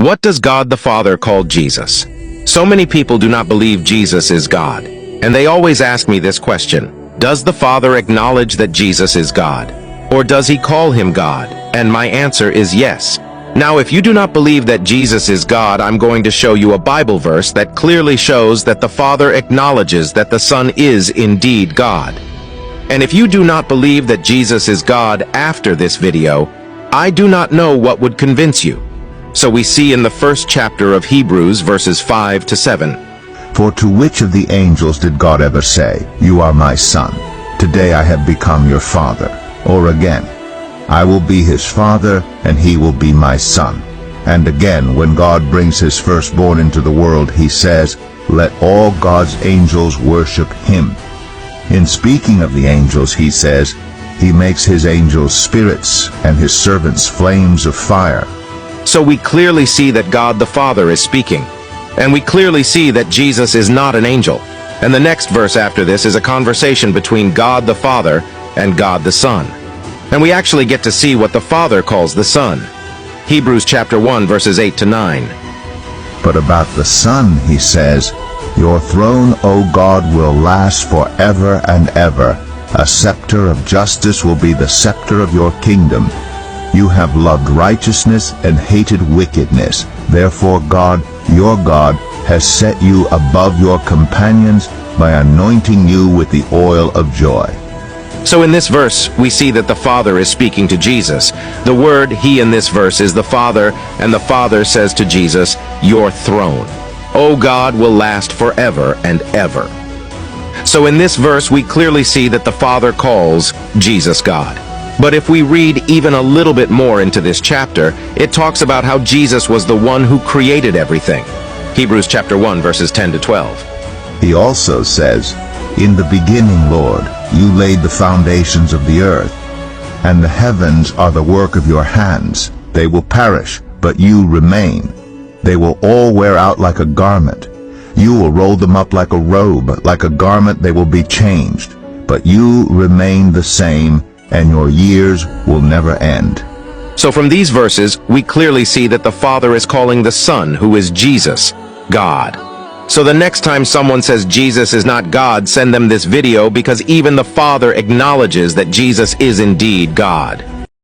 What does God the Father call Jesus? So many people do not believe Jesus is God, and they always ask me this question: does the Father acknowledge that Jesus is God? Or does he call him God? And my answer is yes. Now, if you do not believe that Jesus is God, I'm going to show you a Bible verse that clearly shows that the Father acknowledges that the Son is indeed God. And if you do not believe that Jesus is God after this video, I do not know what would convince you. So we see in the first chapter of Hebrews, verses 5 to 7. For to which of the angels did God ever say, "You are my son, today I have become your father"? Or again, "I will be his father, and he will be my son"? And again, when God brings his firstborn into the world, he says, "Let all God's angels worship him." In speaking of the angels, he says, "He makes his angels spirits, and his servants flames of fire." So we clearly see that God the Father is speaking. And we clearly see that Jesus is not an angel. And the next verse after this is a conversation between God the Father and God the Son. And we actually get to see what the Father calls the Son. Hebrews chapter 1, verses 8 to 9. But about the Son, he says, "Your throne, O God, will last forever and ever. A scepter of justice will be the scepter of your kingdom. You have loved righteousness and hated wickedness. Therefore God, your God, has set you above your companions by anointing you with the oil of joy." So in this verse, we see that the Father is speaking to Jesus. The word "he" in this verse is the Father, and the Father says to Jesus, "Your throne, O God, will last forever and ever." So in this verse, we clearly see that the Father calls Jesus God. But if we read even a little bit more into this chapter, it talks about how Jesus was the one who created everything. Hebrews chapter 1, verses 10 to 12. He also says, "In the beginning, Lord, you laid the foundations of the earth, and the heavens are the work of your hands. They will perish, but you remain. They will all wear out like a garment. You will roll them up like a robe, like a garment they will be changed. But you remain the same, and your years will never end." So from these verses, we clearly see that the Father is calling the Son, who is Jesus, God. So the next time someone says Jesus is not God, send them this video, because even the Father acknowledges that Jesus is indeed God.